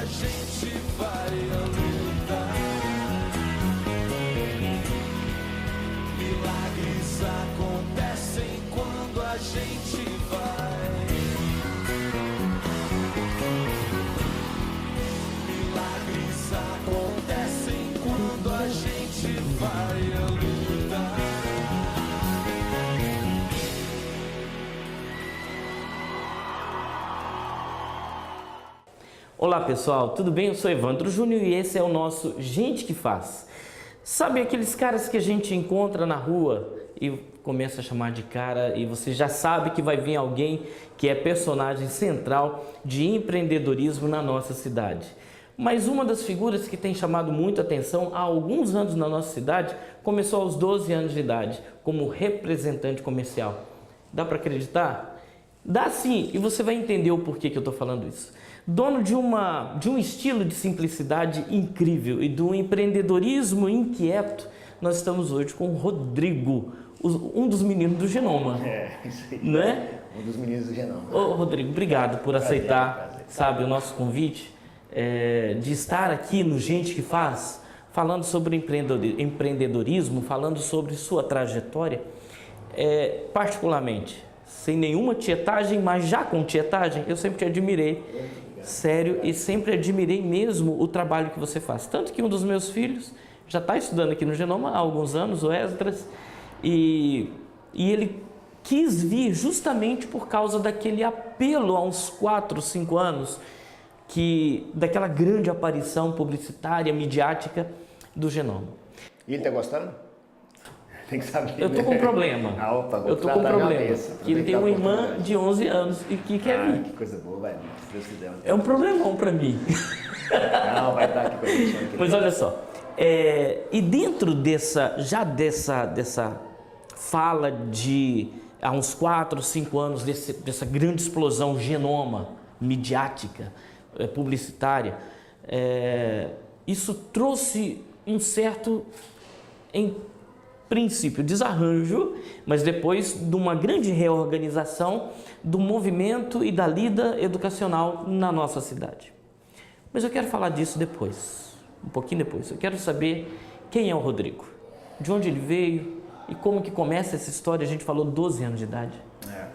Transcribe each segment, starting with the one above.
a gente vai lutar. Milagres acontecem quando a gente vai. Milagres acontecem quando a gente vai lutar. Olá pessoal, tudo bem? Eu sou Evandro Júnior e esse é o nosso Gente que Faz. Sabe aqueles caras que a gente encontra na rua e começa a chamar de cara e você já sabe que vai vir alguém que é personagem central de empreendedorismo na nossa cidade. Mas uma das figuras que tem chamado muita atenção há alguns anos na nossa cidade começou aos 12 anos de idade como representante comercial. Dá para acreditar? Dá sim, e você vai entender o porquê que eu estou falando isso. Dono de um estilo de simplicidade incrível e de um empreendedorismo inquieto, nós estamos hoje com o Rodrigo, um dos meninos do Genoma. Isso aí. Não é? Um dos meninos do Genoma. Ô, Rodrigo, obrigado por aceitar, prazer. sabe, o nosso convite de estar aqui no Gente que Faz, falando sobre empreendedorismo, falando sobre sua trajetória, particularmente, sem nenhuma tietagem, mas já com tietagem, eu sempre te admirei. Sério, e sempre admirei mesmo o trabalho que você faz. Tanto que um dos meus filhos já está estudando aqui no Genoma há alguns anos, o Esdras, e ele quis vir justamente por causa daquele apelo há uns 4, 5 anos, daquela grande aparição publicitária, midiática do Genoma. E ele está gostando? Tem que saber. Eu tô com um problema. Eu tô com um problema. Que ele tem uma irmã de 11 anos e que quer vir. Que coisa boa, vai. Se Deus quiser. É um problemão para mim. Não, vai estar aqui com a gente. Mas olha só, e dentro dessa fala de há uns 4, 5 anos, dessa grande explosão Genoma, midiática, publicitária, isso trouxe um certo, em princípio, desarranjo, mas depois de uma grande reorganização do movimento e da lida educacional na nossa cidade. Mas eu quero falar disso depois, um pouquinho depois. Eu quero saber quem é o Rodrigo, de onde ele veio e como que começa essa história. A gente falou 12 anos de idade.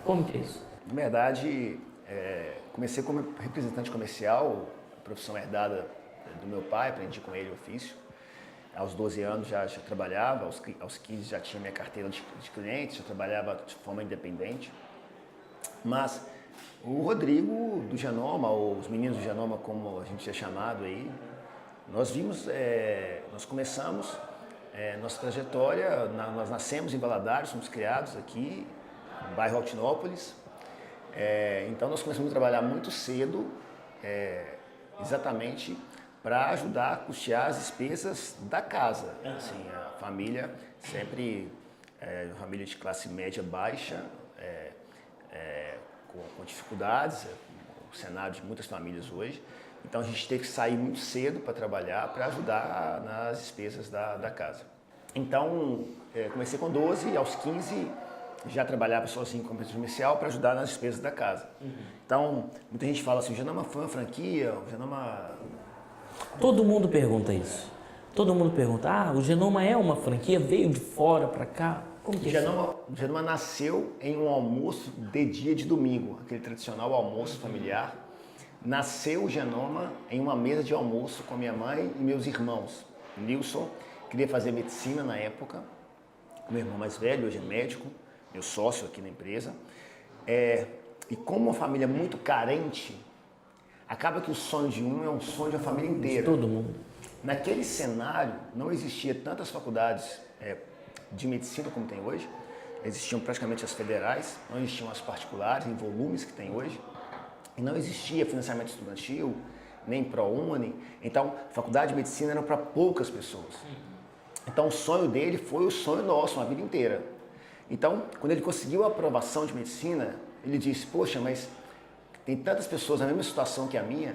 Como que é isso? Na verdade, comecei como representante comercial, profissão herdada do meu pai, aprendi com ele o ofício. Aos 12 anos já trabalhava, aos 15 já tinha minha carteira de clientes, já trabalhava de forma independente. Mas o Rodrigo do Genoma, ou os meninos do Genoma, como a gente é chamado aí, nós começamos nossa trajetória, nós nascemos em Valadares, somos criados aqui, no bairro Altinópolis. Então nós começamos a trabalhar muito cedo, exatamente para ajudar a custear as despesas da casa. Assim, a família sempre, família de classe média baixa, com dificuldades, o cenário de muitas famílias hoje. Então a gente teve que sair muito cedo para trabalhar, para ajudar nas despesas da casa. Então comecei com 12 e aos 15 já trabalhava sozinho como representante comercial para ajudar nas despesas da casa. Então muita gente fala assim, o Genoma foi uma franquia, o Genoma... Todo mundo pergunta isso. Todo mundo pergunta, o Genoma é uma franquia, veio de fora para cá? Como que é? O Genoma nasceu em um almoço de dia de domingo, aquele tradicional almoço familiar. Nasceu o Genoma em uma mesa de almoço com minha mãe e meus irmãos. Nilson queria fazer medicina na época, meu irmão mais velho, hoje é médico, meu sócio aqui na empresa. E como uma família muito carente, acaba que o sonho de um é um sonho de uma família inteira. De todo mundo. Naquele cenário, não existia tantas faculdades de medicina como tem hoje. Existiam praticamente as federais, não existiam as particulares, em volumes que tem hoje. E não existia financiamento estudantil, nem ProUni. Então, a faculdade de medicina era para poucas pessoas. Então, o sonho dele foi o sonho nosso, uma vida inteira. Então, quando ele conseguiu a aprovação de medicina, ele disse, poxa, mas tem tantas pessoas na mesma situação que a minha,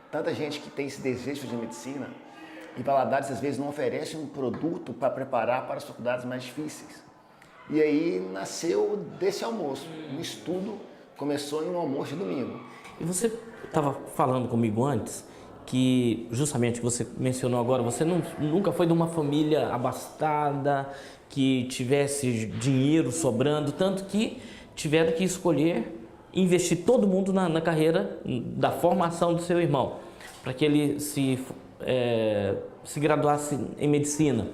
tanta gente que tem esse desejo de fazer medicina, e Valadares às vezes não oferece um produto para preparar para as faculdades mais difíceis. E aí nasceu desse almoço, um estudo começou em um almoço de domingo. E você estava falando comigo antes que justamente você mencionou agora, você nunca foi de uma família abastada, que tivesse dinheiro sobrando, tanto que tiveram que escolher investir todo mundo na carreira da formação do seu irmão, para que ele se graduasse em medicina.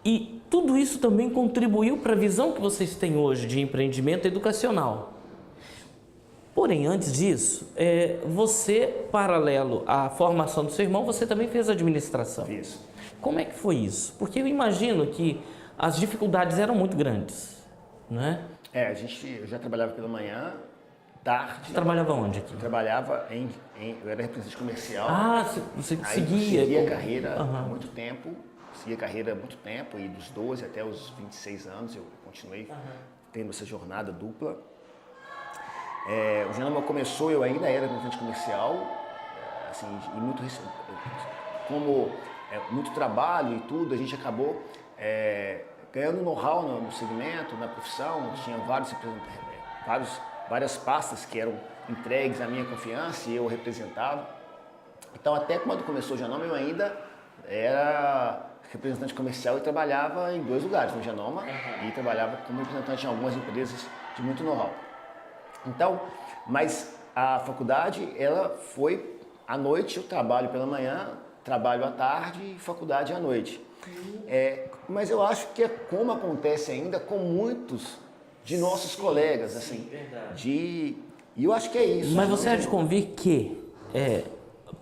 E tudo isso também contribuiu para a visão que vocês têm hoje de empreendimento educacional. Porém, antes disso, você, paralelo à formação do seu irmão, você também fez administração. Fiz. Como é que foi isso? Porque eu imagino que as dificuldades eram muito grandes, não é? Eu já trabalhava pela manhã, tarde. Você trabalhava onde aqui? Eu trabalhava eu era representante comercial. Ah, você seguia. Segui a carreira há muito tempo. Segui a carreira há muito tempo e dos 12 até os 26 anos eu continuei tendo essa jornada dupla. O Genoma começou, eu ainda era representante comercial, assim, e muito trabalho e tudo, a gente acabou ganhando know-how no segmento, na profissão. Tinha várias pastas que eram entregues à minha confiança e eu representava. Então, até quando começou o Genoma, eu ainda era representante comercial e trabalhava em 2 lugares, no Genoma e trabalhava como representante em algumas empresas de muito know-how. Então, mas a faculdade, ela foi à noite, eu trabalho pela manhã, trabalho à tarde e faculdade à noite. Mas eu acho que é como acontece ainda com muitos de nossos colegas, assim. E eu acho que é isso. Mas você há de convir que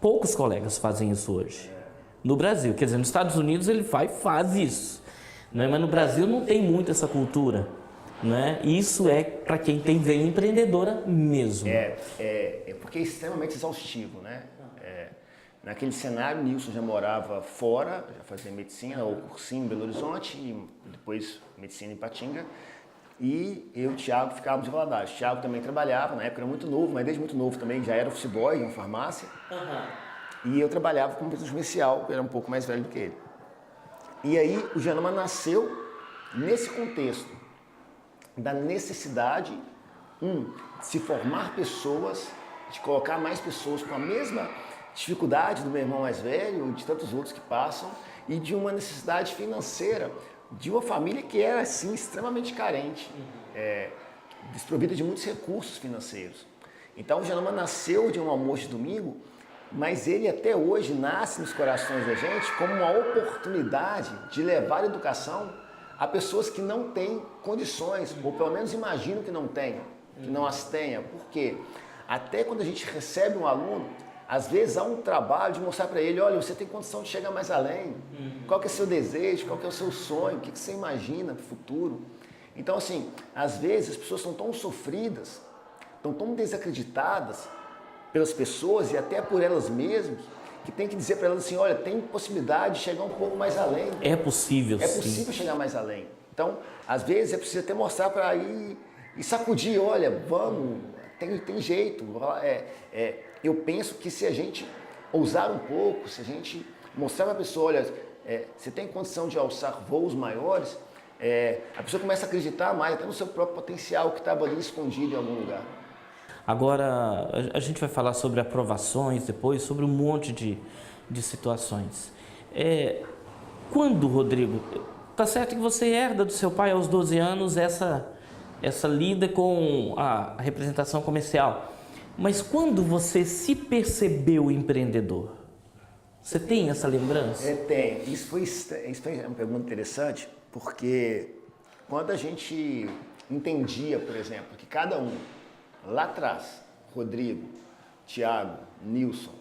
poucos colegas fazem isso hoje. No Brasil, quer dizer, nos Estados Unidos ele faz isso, né? Mas no Brasil não tem muito essa cultura, né? Isso é para quem tem veia empreendedora mesmo. Porque é extremamente exaustivo, né? Naquele cenário, Nilson já morava fora, já fazia medicina, ou cursinho em Belo Horizonte, e depois medicina em Patinga. E eu e o Thiago ficávamos em Valadares. O Thiago também trabalhava, na época era muito novo, mas desde muito novo também já era office boy em uma farmácia. E eu trabalhava como representante comercial, eu era um pouco mais velho do que ele. E aí o Genoma nasceu nesse contexto da necessidade, de se formar pessoas, de colocar mais pessoas com a mesma dificuldade do meu irmão mais velho, de tantos outros que passam, e de uma necessidade financeira de uma família que era, assim, extremamente carente, desprovida de muitos recursos financeiros. Então o Genoma nasceu de um almoço de domingo, mas ele até hoje nasce nos corações da gente como uma oportunidade de levar a educação a pessoas que não têm condições, ou pelo menos imaginam que não tenham, que não as tenham. Por quê? Até quando a gente recebe um aluno, às vezes há um trabalho de mostrar para ele, olha, você tem condição de chegar mais além, qual que é o seu desejo, qual que é o seu sonho, o que você imagina para o futuro. Então, assim, às vezes as pessoas estão tão sofridas, estão tão desacreditadas pelas pessoas e até por elas mesmas, que tem que dizer para elas assim, olha, tem possibilidade de chegar um pouco mais além. É possível, É possível chegar mais além. Então, às vezes é preciso até mostrar para ir e sacudir, olha, vamos, tem jeito. Eu penso que se a gente ousar um pouco, se a gente mostrar para a pessoa, olha, você tem condição de alçar voos maiores, a pessoa começa a acreditar mais até no seu próprio potencial que estava ali escondido em algum lugar. Agora, a gente vai falar sobre aprovações depois, sobre um monte de situações. Quando, Rodrigo, tá certo que você herda do seu pai aos 12 anos essa lida com a representação comercial, mas quando você se percebeu empreendedor? Você tem essa lembrança? Tenho. Isso foi uma pergunta interessante, porque quando a gente entendia, por exemplo, que cada um, lá atrás, Rodrigo, Thiago, Nilson,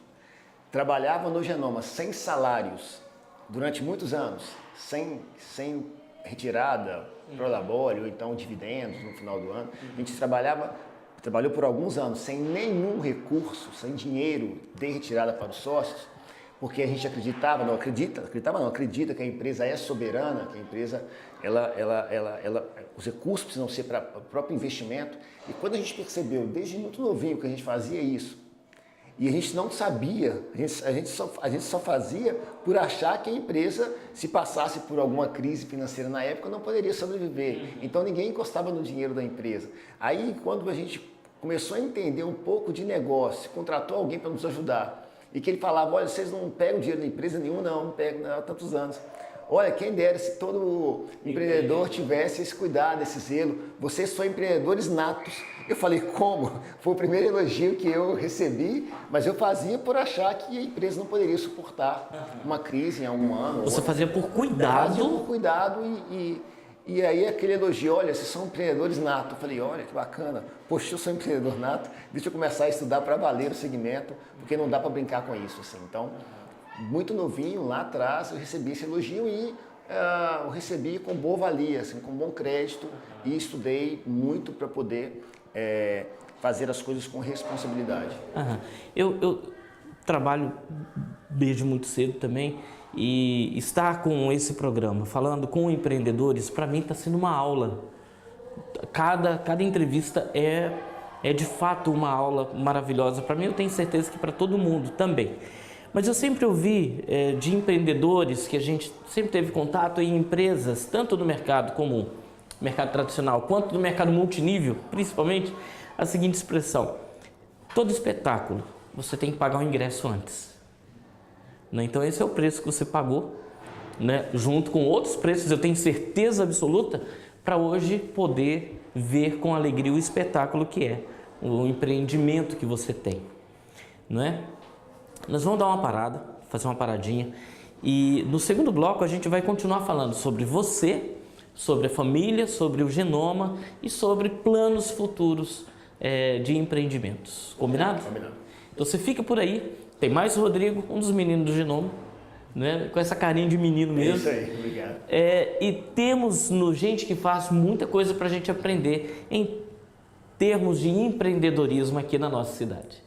trabalhava no Genoma sem salários durante muitos anos, sem retirada, prolabore ou então dividendos no final do ano. A gente trabalhou por alguns anos sem nenhum recurso, sem dinheiro de retirada para os sócios, porque a gente acredita que a empresa é soberana, que a empresa, os recursos precisam ser para o próprio investimento. E quando a gente percebeu, desde muito novinho, que a gente fazia isso, e a gente não sabia, a gente só fazia por achar que a empresa, se passasse por alguma crise financeira na época, não poderia sobreviver. Então ninguém encostava no dinheiro da empresa. Aí quando a gente começou a entender um pouco de negócio, contratou alguém para nos ajudar, e que ele falava, olha, vocês não pegam dinheiro de empresa nenhuma, não pegam há tantos anos. Olha, quem dera se todo empreendedor tivesse esse cuidado, esse zelo. Vocês são empreendedores natos. Eu falei, como? Foi o primeiro elogio que eu recebi, mas eu fazia por achar que a empresa não poderia suportar uma crise em algum ano. Você fazia por cuidado? Fazia por cuidado e aí aquele elogio, olha, vocês são empreendedores natos. Eu falei, olha que bacana, poxa, eu sou empreendedor nato, deixa eu começar a estudar para valer o segmento, porque não dá para brincar com isso, assim. Então, muito novinho, lá atrás, eu recebi esse elogio e eu recebi com boa valia, assim, com bom crédito e estudei muito para poder fazer as coisas com responsabilidade. Aham. Eu trabalho desde muito cedo também e estar com esse programa, falando com empreendedores, para mim está sendo uma aula. Cada entrevista é de fato uma aula maravilhosa. Para mim, eu tenho certeza que para todo mundo também. Mas eu sempre ouvi de empreendedores que a gente sempre teve contato em empresas, tanto do mercado comum, mercado tradicional, quanto do mercado multinível, principalmente, a seguinte expressão: todo espetáculo você tem que pagar o ingresso antes. Né? Então esse é o preço que você pagou, né? Junto com outros preços, eu tenho certeza absoluta, para hoje poder ver com alegria o espetáculo que é o empreendimento que você tem. Não é? Nós vamos dar uma parada, fazer uma paradinha, e no segundo bloco a gente vai continuar falando sobre você, sobre a família, sobre o Genoma e sobre planos futuros de empreendimentos. Combinado? Combinado. Então você fica por aí, tem mais o Rodrigo, um dos meninos do Genoma, né? Com essa carinha de menino mesmo. É isso aí, obrigado. E temos no Gente que Faz muita coisa para a gente aprender em termos de empreendedorismo aqui na nossa cidade.